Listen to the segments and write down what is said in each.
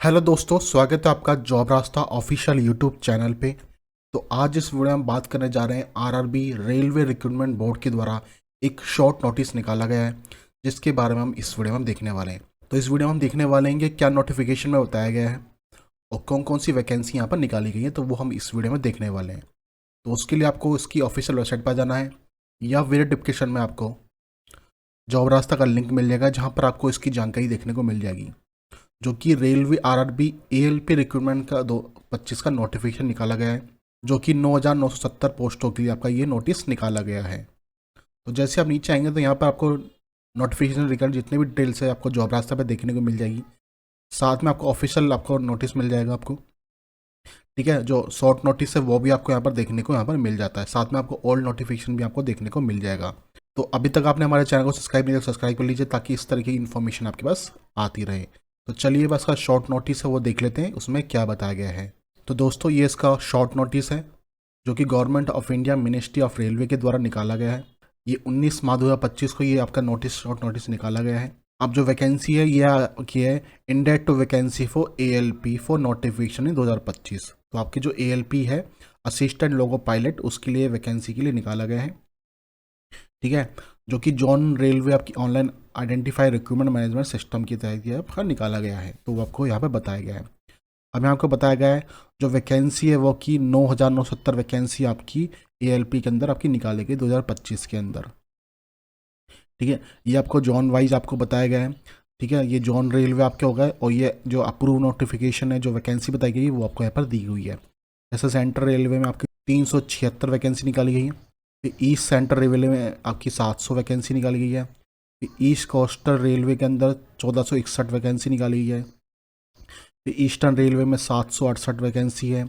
Hello दोस्तों, स्वागत है आपका जॉब रास्ता ऑफिशियल यूट्यूब चैनल पे। तो आज इस वीडियो में हम बात करने जा रहे हैं आरआरबी रेलवे रिक्रूटमेंट बोर्ड के द्वारा एक शॉर्ट नोटिस निकाला गया है, जिसके बारे में हम इस वीडियो में हम देखने वाले हैं। तो इस वीडियो में हम देखने वाले हैं कि क्या नोटिफिकेशन में बताया गया है और कौन कौन सी वैकेंसी यहाँ पर निकाली गई है, तो वो हम इस वीडियो में देखने वाले हैं। तो उसके लिए आपको इसकी ऑफिशियल वेबसाइट पर जाना है या वीडियो डिस्क्रिप्शन में आपको जॉब रास्ता का लिंक मिल जाएगा, जहाँ पर आपको इसकी जानकारी देखने को मिल जाएगी। जो कि रेलवे आरआरबी एएलपी रिक्रूटमेंट का 2025 का नोटिफिकेशन निकाला गया है, जो कि 9,970 पोस्टों के लिए आपका ये नोटिस निकाला गया है। तो जैसे आप नीचे आएंगे तो यहाँ पर आपको नोटिफिकेशन रिगार्ड जितने भी डिटेल्स है आपको जॉब रास्ता पे देखने को मिल जाएगी। साथ में आपको ऑफिशियल आपको नोटिस मिल जाएगा आपको, ठीक है। जो शॉर्ट नोटिस है वो भी आपको यहाँ पर देखने को यहाँ पर मिल जाता है। साथ में आपको ओल्ड नोटिफिकेशन भी आपको देखने को मिल जाएगा। तो अभी तक आपने हमारे चैनल को सब्सक्राइब नहीं किया, सब्सक्राइब कर लीजिए ताकि इस तरह की इन्फॉर्मेशन आपके पास आती रहे। तो चलिए बस का शॉर्ट नोटिस है वो देख लेते हैं उसमें क्या बताया गया है। तो दोस्तों ये इसका शॉर्ट नोटिस है, जो कि government of India ministry of railway के द्वारा निकाला गया है। ये 19 मार्च 2025 को ये आपका नोटिस शॉर्ट नोटिस निकाला गया है। अब जो वैकेंसी है ये है indicate to vacancy for ALP for notification in 2025। तो आपकी जो एएलपी है असिस्टेंट लोगो पायलट, उसके लिए वैकेंसी के लिए निकाला गया है, ठीक है। जो कि जॉन रेलवे आपकी online identify recruitment management system की तहत ये आपका निकाला गया है। तो वो आपको यहाँ पे बताया गया है। अब यहाँ आपको बताया गया है जो वैकेंसी है वो कि 9,970 वैकेंसी आपकी एएलपी के अंदर आपकी निकाली गई 2025 के अंदर, ठीक है। ये आपको जॉन वाइज आपको बताया गया है, ठीक है। ये जॉन रेलवे आपके हो गए और ये जो अप्रूव नोटिफिकेशन है जो वैकेंसी बताई गई है वो आपको यहाँ पर दी हुई है। जैसे सेंट्रल रेलवे में आपकी 376 वैकेंसी निकाली गई है। फिर ईस्ट सेंट्रल रेलवे में आपकी 700 वैकेंसी निकाली गई है। फिर ईस्ट कोस्टल रेलवे के अंदर 1461 वैकेंसी निकाली गई है। फिर ईस्टर्न रेलवे में 768 वैकेंसी है।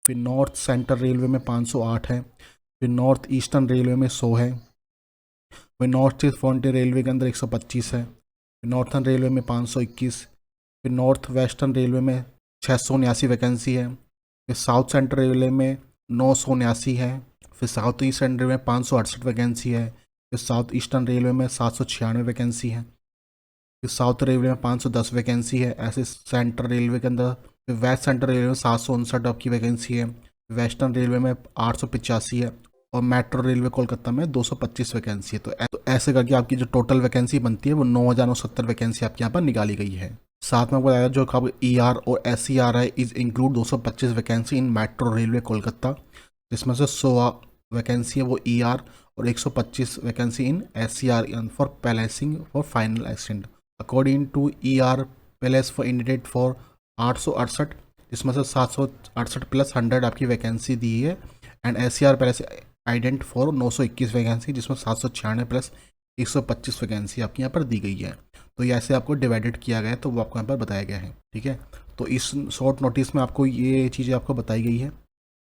फिर नॉर्थ सेंट्रल रेलवे में 508 है। फिर नॉर्थ ईस्टर्न रेलवे में 100 है। फिर नॉर्थ ईस्ट फ्रंटियर रेलवे के अंदर 125 है। फिर नॉर्थर्न रेलवे में 521। फिर नॉर्थ वेस्टर्न रेलवे में 679 वैकेंसी है। फिर साउथ सेंट्रल रेलवे में 979 है। फिर साउथ ईस्टर्न रेलवे में 568 वैकेंसी है। फिर साउथ ईस्टर्न रेलवे में 796 वैकेंसी है। फिर साउथ रेलवे में 510 वैकेंसी है। ऐसे सेंट्रल रेलवे के अंदर फिर वेस्ट सेंट्रल रेलवे में 759 आपकी वैकेंसी है। वेस्टर्न रेलवे में 885 है और मेट्रो रेलवे कोलकाता में 225 वैकेंसी है। तो ऐसे करके आपकी जो टोटल वैकेंसी बनती है वो 9,970 वैकेंसी आपके यहाँ पर निकाली गई है। साथ में आपको बताया जो अब ER और SCR है is include 225 vacancy in metro railway Kolkata, जिसमें से 100 वैकेंसी है वो ER और 125 vacancy in SCR for placing for final extend. According to ER places for candidate for 868, इसमें से 768 प्लस 100 आपकी वैकेंसी दी है। And SCR places identify for 921 vacancy, जिसमें 796 प्लस 125 वैकेंसी आपकी यहाँ पर दी गई है। तो ये ऐसे आपको डिवाइडेड किया गया है, तो वो आपको यहाँ पर बताया गया है, ठीक है। तो इस शॉर्ट नोटिस में आपको ये चीज़ें आपको बताई गई है,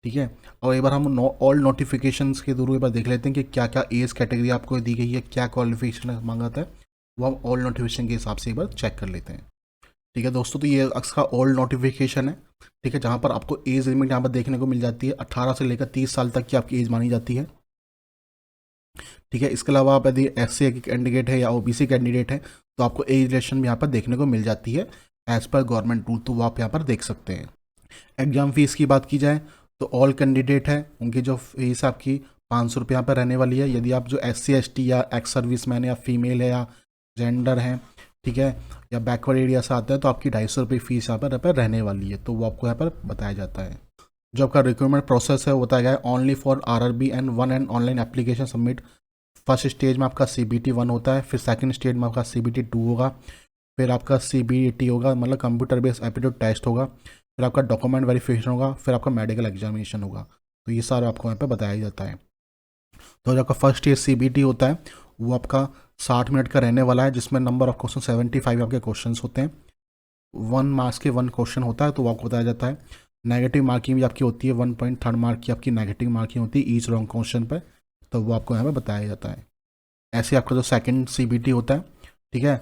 ठीक है। और एक बार हम ऑल नोटिफिकेशंस के थ्रू एक बार देख लेते हैं कि क्या क्या एज कैटेगरी आपको दी गई है, क्या क्वालिफिकेशन मांगा है, वो हम ऑल नोटिफिकेशन के हिसाब से एक बार चेक कर लेते हैं, ठीक है दोस्तों। तो ये इसका ओल्ड नोटिफिकेशन है, ठीक है, जहाँ पर आपको एज लिमिट यहाँ पर देखने को मिल जाती है 18 से लेकर 30 साल तक की आपकी एज मानी जाती है, ठीक है। इसके अलावा आप यदि SC कैंडिडेट है या OBC कैंडिडेट है तो आपको एज रिलेक्शन भी यहाँ पर देखने को मिल जाती है एज पर गवर्नमेंट रूल, तो वो आप यहाँ पर देख सकते हैं। एग्जाम फीस की बात की जाए तो ऑल कैंडिडेट है उनकी जो फीस आपकी 500 रुपये यहाँ पर रहने वाली है। यदि आप जो SC ST या एक्स सर्विस मैन या फीमेल है या जेंडर है, ठीक है, या बैकवर्ड एरिया से आते हैं तो आपकी 250 रुपये फीस यहाँ पर रहने वाली है, तो वो आपको यहाँ पर बताया जाता है। जो आपका रिक्रूटमेंट प्रोसेस है वो बताया गया है only for RRB and one and online application submit. First stage में आपका CBT 1 होता है, फिर सेकंड स्टेज में आपका CBT 2 होगा, फिर आपका CBT होगा मतलब कंप्यूटर बेस्ड एप्टीट्यूड टेस्ट होगा, फिर आपका डॉक्यूमेंट वेरिफिकेशन होगा, फिर आपका मेडिकल एग्जामिनेशन होगा। तो ये सारा आपको यहाँ पे बताया जाता है। तो जो आपका फर्स्ट स्टेज CBT होता है वो आपका 60 मिनट का रहने वाला है, जिसमें नंबर ऑफ क्वेश्चन 75 आपके क्वेश्चन होते हैं। 1 मार्क्स के 1 क्वेश्चन होता है, तो वो आपको बताया जाता है। नेगेटिव मार्किंग भी आपकी होती है, 1.3 मार्क की आपकी नेगेटिव मार्किंग होती है ईच रॉन्ग क्वेश्चन पर, तो वो आपको यहाँ पे बताया जाता है। ऐसे आपका जो सेकंड CBT होता है, ठीक है,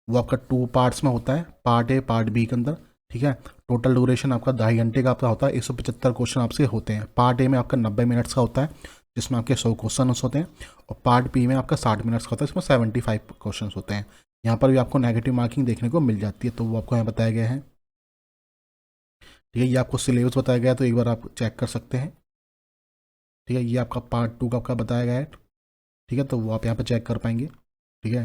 वो आपका 2 पार्ट्स में होता है, पार्ट A पार्ट B के अंदर, ठीक है। टोटल ड्यूरेशन आपका 2.5 घंटे का आपका होता है, 175 क्वेश्चन आपसे होते हैं। पार्ट A में आपका 90 मिनट्स का होता है जिसमें आपके 100 क्वेश्चन होते हैं, और पार्ट B में आपका 60 मिनट्स का होता है जिसमें 75 क्वेश्चन होते हैं। यहाँ पर भी आपको नेगेटिव मार्किंग देखने को मिल जाती है, तो वो आपको यहाँ बताया गया है। ठीक है, ये आपको सिलेबस बताया गया है, तो एक बार आप चेक कर सकते हैं। ठीक है, ये आपका पार्ट 2 का आपका बताया गया है। ठीक है, तो वो आप यहाँ पर चेक कर पाएंगे। ठीक है,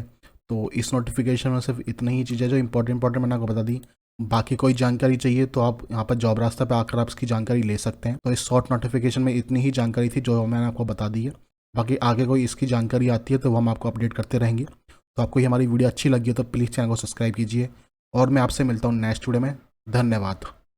तो इस नोटिफिकेशन में सिर्फ इतनी ही चीज़ें जो इंपॉर्टेंट मैंने आपको बता दी। बाकी कोई जानकारी चाहिए तो आप यहाँ पर जॉब रास्ता पे आकर आप इसकी जानकारी ले सकते हैं। तो इस शॉर्ट नोटिफिकेशन में इतनी ही जानकारी थी जो मैंने आपको बता दी है। बाकी आगे कोई इसकी जानकारी आती है तो वो हम आपको अपडेट करते रहेंगे। तो आपको ये हमारी वीडियो अच्छी लगी है तो प्लीज़ चैनल को सब्सक्राइब कीजिए और मैं आपसे मिलता हूँ नेक्स्ट वीडियो में। धन्यवाद।